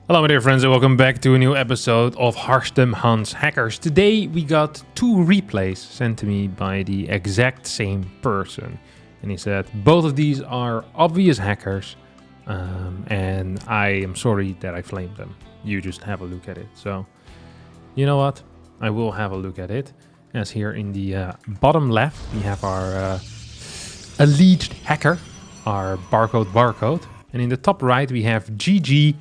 Hello my dear friends and welcome back to a new episode of Harstem Hans Hackers. Today we got two replays sent to me by the exact same person. And he said both of these are obvious hackers and I am sorry that I flamed them. You just have a look at it. So you know what? I will have a look at it. As here in the bottom left we have our alleged hacker, our barcode. And in the top right we have GGFU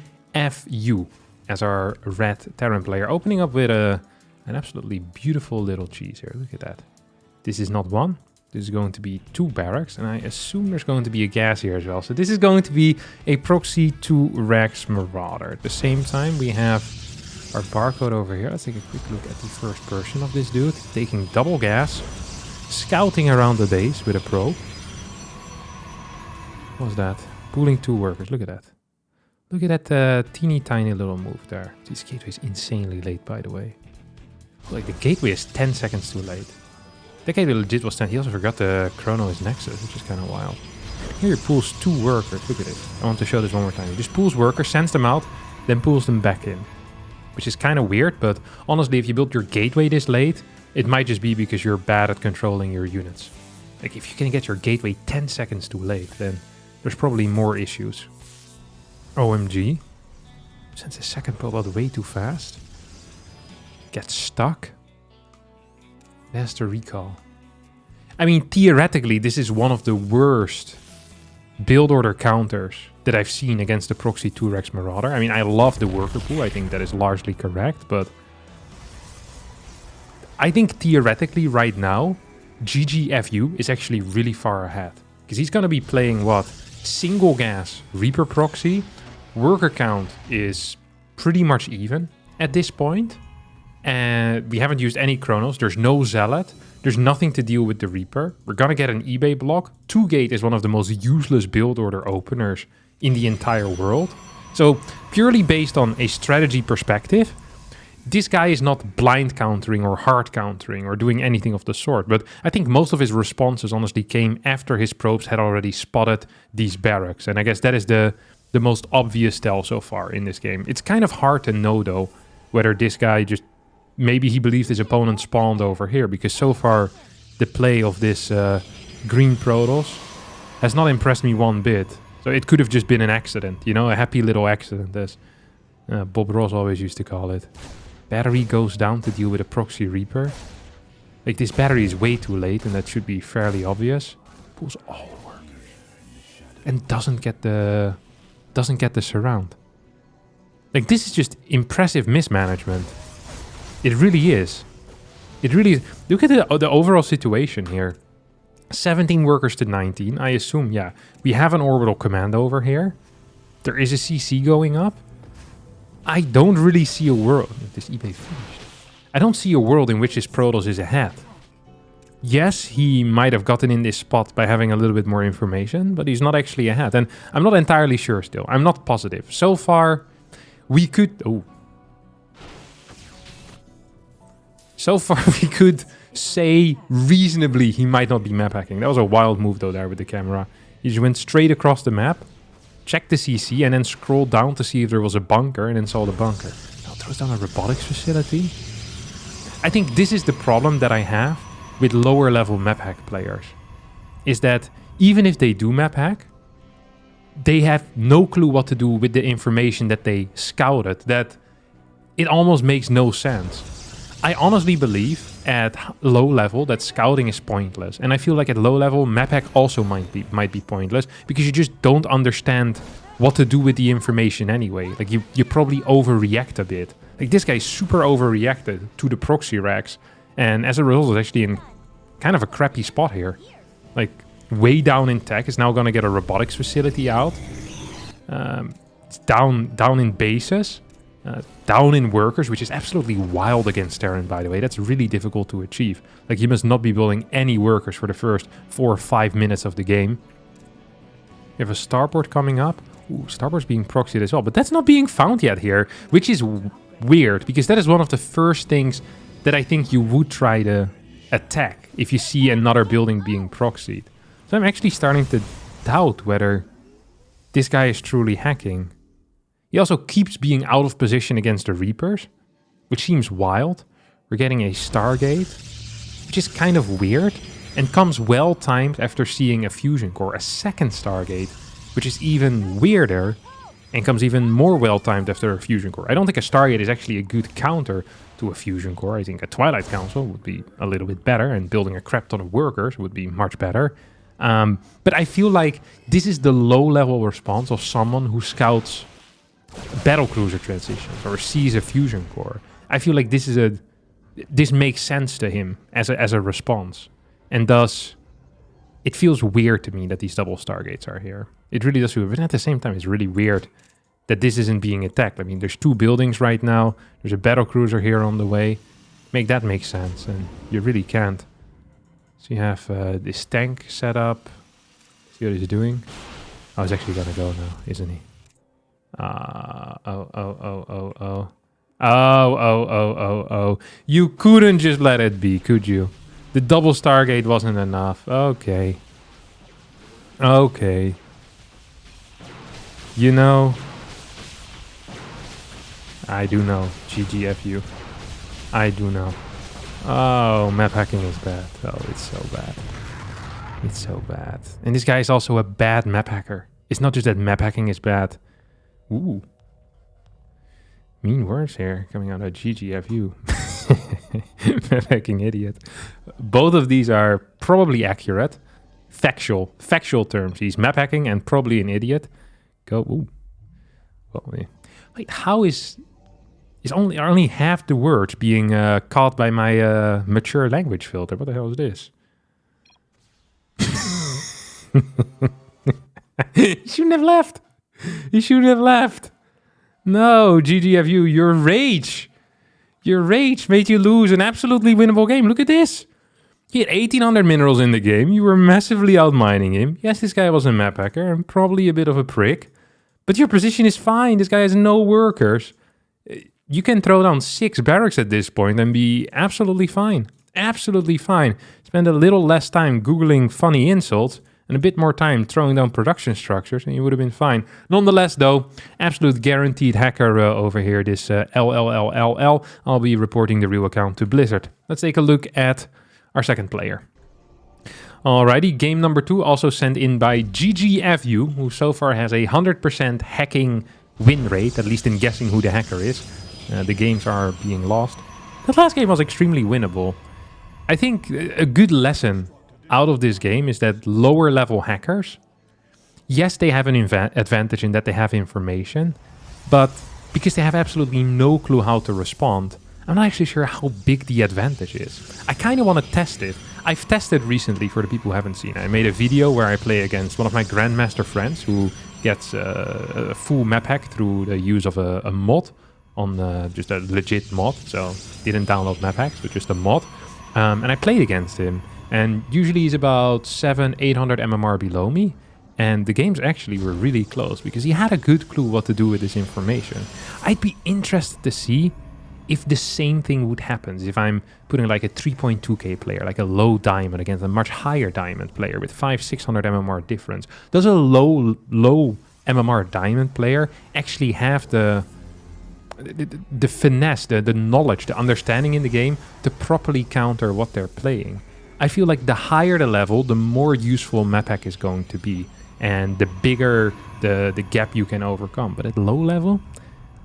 as our red Terran player, opening up with an absolutely beautiful little cheese here. Look at that. This is not one. This is going to be two barracks, and I assume there's going to be a gas here as well. So this is going to be a proxy 2 Rex Marauder. At the same time, we have our barcode over here. Let's take a quick look at the first person of this dude. Taking double gas, scouting around the base with a probe. What was that? Pooling 2 workers. Look at that. Look at that teeny tiny little move there. This gateway is insanely late, by the way. Like, the gateway is 10 seconds too late. That gateway legit was 10. He also forgot the chrono is nexus, which is kind of wild. Here he pulls 2 workers. Look at this. I want to show this one more time. He just pulls workers, sends them out, then pulls them back in. Which is kind of weird, but honestly, if you build your gateway this late, it might just be because you're bad at controlling your units. Like, if you can get your gateway 10 seconds too late, then there's probably more issues. OMG. Sends a second probe out way too fast. Gets stuck. There's the recall. I mean, theoretically, this is one of the worst build order counters that I've seen against the proxy 2 Rex Marauder. I mean, I love the worker pool. I think that is largely correct, but I think theoretically right now, GGFU is actually really far ahead. Because he's going to be playing what? Single gas Reaper proxy. Worker count is pretty much even at this point. And we haven't used any Chronos. There's no Zealot. There's nothing to deal with the Reaper. We're going to get an eBay block. 2-gate is one of the most useless build order openers in the entire world. So purely based on a strategy perspective, this guy is not blind countering or hard countering or doing anything of the sort. But I think most of his responses honestly came after his probes had already spotted these barracks. And I guess that is the most obvious tell so far in this game. It's kind of hard to know, though, whether this guy just... Maybe he believed his opponent spawned over here, because so far the play of this green Protoss has not impressed me one bit. So it could have just been an accident, you know, a happy little accident, as Bob Ross always used to call it. Battery goes down to deal with a proxy Reaper. Like, this battery is way too late, and that should be fairly obvious. Pulls all the workers and doesn't get the surround. Like, this is just impressive mismanagement. It really is. It really is. Look at the overall situation here. 17 workers to 19. I assume, yeah, we have an orbital command over here. There is a CC going up. I don't really see a world... This eBay finished. I don't see a world in which his Protoss is ahead. Yes, he might have gotten in this spot by having a little bit more information, but he's not actually ahead. And I'm not entirely sure still. I'm not positive. So far, we could... Oh. So far, we could say reasonably he might not be map hacking. That was a wild move, though, there with the camera. He just went straight across the map, checked the CC, and then scrolled down to see if there was a bunker, and then saw the bunker. Now throws down a robotics facility. I think this is the problem that I have with lower-level map hack players. Is that even if they do map hack, they have no clue what to do with the information that they scouted. That it almost makes no sense. I honestly believe at low level that scouting is pointless. And I feel like at low level, map hack also might be pointless, because you just don't understand what to do with the information anyway. Like, you probably overreact a bit. Like, this guy super overreacted to the proxy racks, and as a result is actually in kind of a crappy spot here. Like, way down in tech, is now gonna get a robotics facility out. It's down in bases. Down in workers, which is absolutely wild against Terran, by the way. That's really difficult to achieve. Like, you must not be building any workers for the first 4 or 5 minutes of the game. You have a starport coming up. Ooh, starport's being proxied as well, but that's not being found yet here, which is weird, because that is one of the first things that I think you would try to attack if you see another building being proxied. So I'm actually starting to doubt whether this guy is truly hacking. He also keeps being out of position against the Reapers, which seems wild. We're getting a Stargate, which is kind of weird, and comes well timed after seeing a Fusion Core, a second Stargate, which is even weirder, and comes even more well timed after a Fusion Core. I don't think a Stargate is actually a good counter to a Fusion Core. I think a Twilight Council would be a little bit better, and building a crap ton of workers would be much better. But I feel like this is the low-level response of someone who scouts battlecruiser transitions or sees a Fusion Core. I feel like this makes sense to him as a response, and thus it feels weird to me that these double Stargates are here. It really does feel, but at the same time, it's really weird that this isn't being attacked. I mean, there's 2 buildings right now. There's a battlecruiser here on the way. Make that make sense, and you really can't. So you have this tank set up. See what he's doing? Oh, he's actually gonna go now, isn't he? Oh. You couldn't just let it be, could you? The double Stargate wasn't enough. Okay. You know, I do know. GGFU. I do know. Oh, map hacking is bad. Oh, it's so bad. It's so bad. And this guy is also a bad map hacker. It's not just that map hacking is bad. Ooh. Mean words here coming out of GGFU. Map hacking idiot. Both of these are probably accurate. Factual terms. He's map hacking and probably an idiot. Go. Ooh. Well, wait, how is only half the words being caught by my mature language filter? What the hell is this? He shouldn't have left. He shouldn't have left. No, GGFU, your rage made you lose an absolutely winnable game. Look at this. He had 1800 minerals in the game. You were massively outmining him. Yes, this guy was a map hacker and probably a bit of a prick. But your position is fine. This guy has no workers. You can throw down 6 barracks at this point and be absolutely fine. Absolutely fine. Spend a little less time Googling funny insults and a bit more time throwing down production structures and you would have been fine. Nonetheless, though, absolute guaranteed hacker over here, this LLLLL. I'll be reporting the real account to Blizzard. Let's take a look at our second player. Alrighty, game number 2, also sent in by GGFU, who so far has a 100% hacking win rate, at least in guessing who the hacker is. The games are being lost. That last game was extremely winnable. I think a good lesson out of this game is that lower level hackers, yes, they have an advantage in that they have information, but because they have absolutely no clue how to respond, I'm not actually sure how big the advantage is. I kind of want to test it. I've tested recently for the people who haven't seen. I made a video where I play against one of my Grandmaster friends who gets a full map hack through the use of a mod on just a legit mod. So didn't download map hacks, but just a mod. And I played against him. And usually he's about 700-800 MMR below me. And the games actually were really close because he had a good clue what to do with this information. I'd be interested to see if the same thing would happen if I'm putting like a 3.2k player, like a low diamond against a much higher diamond player with 500-600 MMR difference. Does a low MMR diamond player actually have the finesse, the knowledge, the understanding in the game to properly counter what they're playing? I feel like the higher the level, the more useful map hack is going to be, and the bigger the gap you can overcome. But at low level,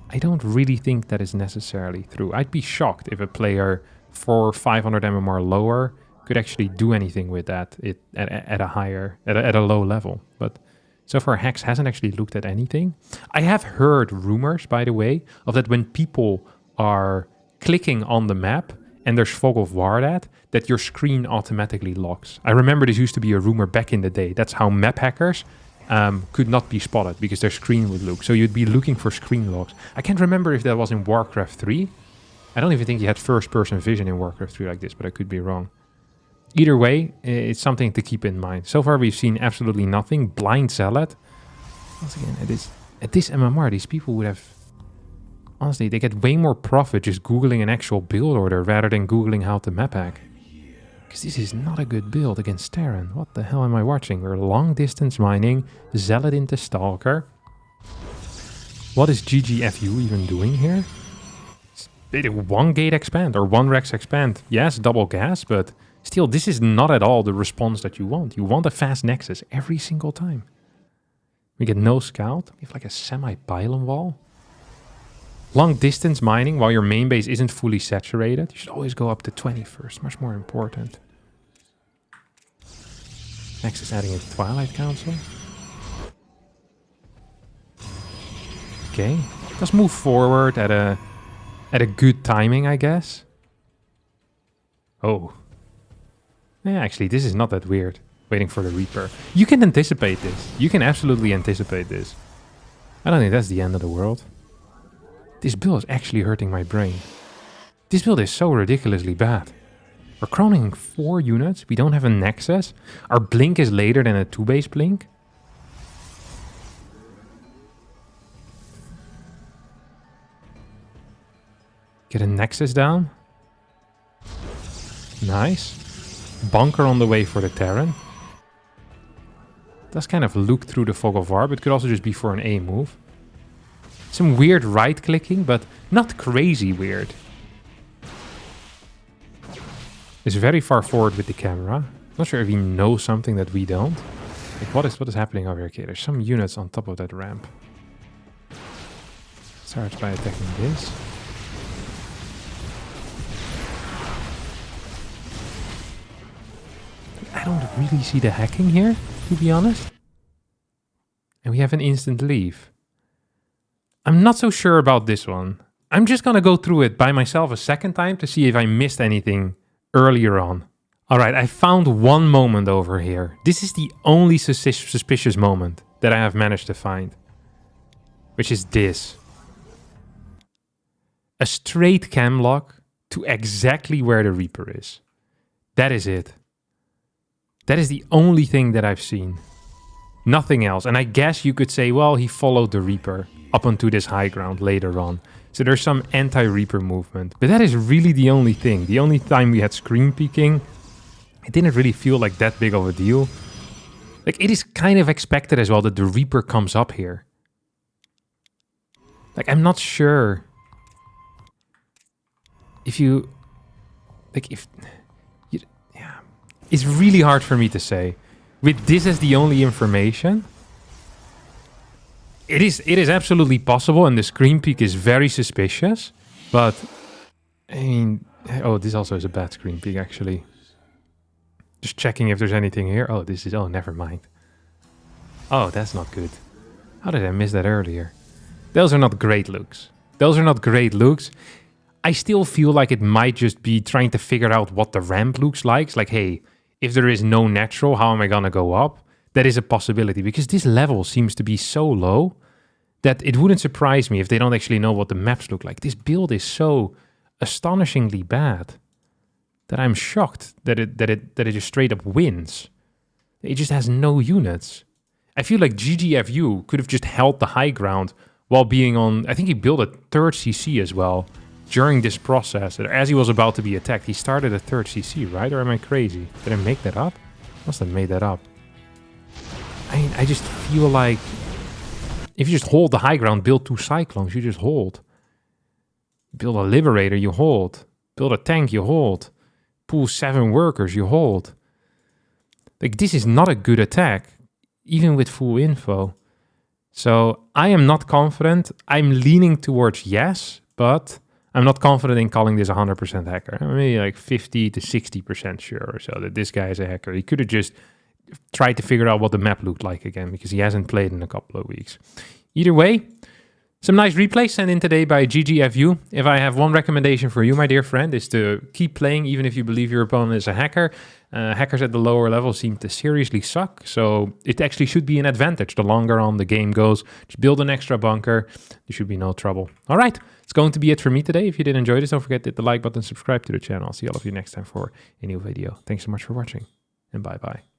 I don't really think that is necessarily true. I'd be shocked if a player 400-500 MMR lower could actually do anything with that at a low level. But so far, Hex hasn't actually looked at anything. I have heard rumors, by the way, of that when people are clicking on the map and there's fog of war that your screen automatically locks. I remember this used to be a rumor back in the day. That's how map hackers could not be spotted because their screen would look. So you'd be looking for screen locks. I can't remember if that was in Warcraft 3. I don't even think you had first-person vision in Warcraft 3 like this, but I could be wrong. Either way, it's something to keep in mind. So far, we've seen absolutely nothing. Blind Zealot. Once again, at this MMR, these people would have... Honestly, they get way more profit just Googling an actual build order rather than Googling how to map hack. Because this is not a good build against Terran. What the hell am I watching? We're long distance mining, Zealot into Stalker. What is GGFU even doing here? They did one gate expand or one Rex expand. Yes, double gas, but still, this is not at all the response that you want. You want a fast Nexus every single time. We get no scout. We have like a semi-pylon wall. Long distance mining while your main base isn't fully saturated. You should always go up to 20 first. Much more important. Nexus adding a Twilight Council. Okay. Let's move forward at a good timing, I guess. Oh. Yeah, actually, this is not that weird. Waiting for the Reaper. You can anticipate this. You can absolutely anticipate this. I don't think that's the end of the world. This build is actually hurting my brain. This build is so ridiculously bad. We're crowning 4 units. We don't have a Nexus. Our blink is later than a 2-base blink. Get a Nexus down. Nice. Bunker on the way for the Terran. Does kind of look through the Fog of War, but could also just be for an A move. Some weird right-clicking, but not crazy weird. It's very far forward with the camera. Not sure if he knows something that we don't. Like, what is happening over here? Okay, there's some units on top of that ramp. Starts by attacking this. I don't really see the hacking here, to be honest. And we have an instant leave. I'm not so sure about this one. I'm just gonna go through it by myself a second time to see if I missed anything earlier on. Alright, I found one moment over here. This is the only suspicious moment that I have managed to find. Which is this. A straight cam lock to exactly where the Reaper is. That is it. That is the only thing that I've seen. Nothing else. And I guess you could say, well, he followed the Reaper up onto this high ground later on. So there's some anti-Reaper movement. But that is really the only thing. The only time we had screen peeking, it didn't really feel like that big of a deal. Like, it is kind of expected as well that the Reaper comes up here. Like, I'm not sure if you... Like, if... Yeah. It's really hard for me to say. With this as the only information... It is absolutely possible, and the screen peek is very suspicious. But, I mean... Oh, this also is a bad screen peek, actually. Just checking if there's anything here. Oh, this is... Oh, never mind. Oh, that's not good. How did I miss that earlier? Those are not great looks. Those are not great looks. I still feel like it might just be trying to figure out what the ramp looks like. It's like, hey, if there is no natural, how am I gonna go up? That is a possibility, because this level seems to be so low that it wouldn't surprise me if they don't actually know what the maps look like. This build is so astonishingly bad that I'm shocked that it just straight up wins. It just has no units. I feel like GGFU could have just held the high ground while being on... I think he built a 3rd CC as well during this process. As he was about to be attacked, he started a 3rd CC, right? Or am I crazy? Did I make that up? Must have made that up. I mean, I just feel like if you just hold the high ground, build 2 Cyclones, you just hold. Build a Liberator, you hold. Build a tank, you hold. Pull 7 workers, you hold. Like, this is not a good attack, even with full info. So I am not confident. I'm leaning towards yes, but I'm not confident in calling this 100% hacker. I'm maybe like 50 to 60% sure or so that this guy is a hacker. He could have just tried to figure out what the map looked like again, because he hasn't played in a couple of weeks. Either way, some nice replays sent in today by GGFU. If I have one recommendation for you, my dear friend, is to keep playing even if you believe your opponent is a hacker. Hackers at the lower level seem to seriously suck, so it actually should be an advantage the longer on the game goes. Just build an extra bunker. There should be no trouble. All right, it's going to be it for me today. If you did enjoy this, don't forget to hit the like button, subscribe to the channel. I'll see all of you next time for a new video. Thanks so much for watching, and bye-bye.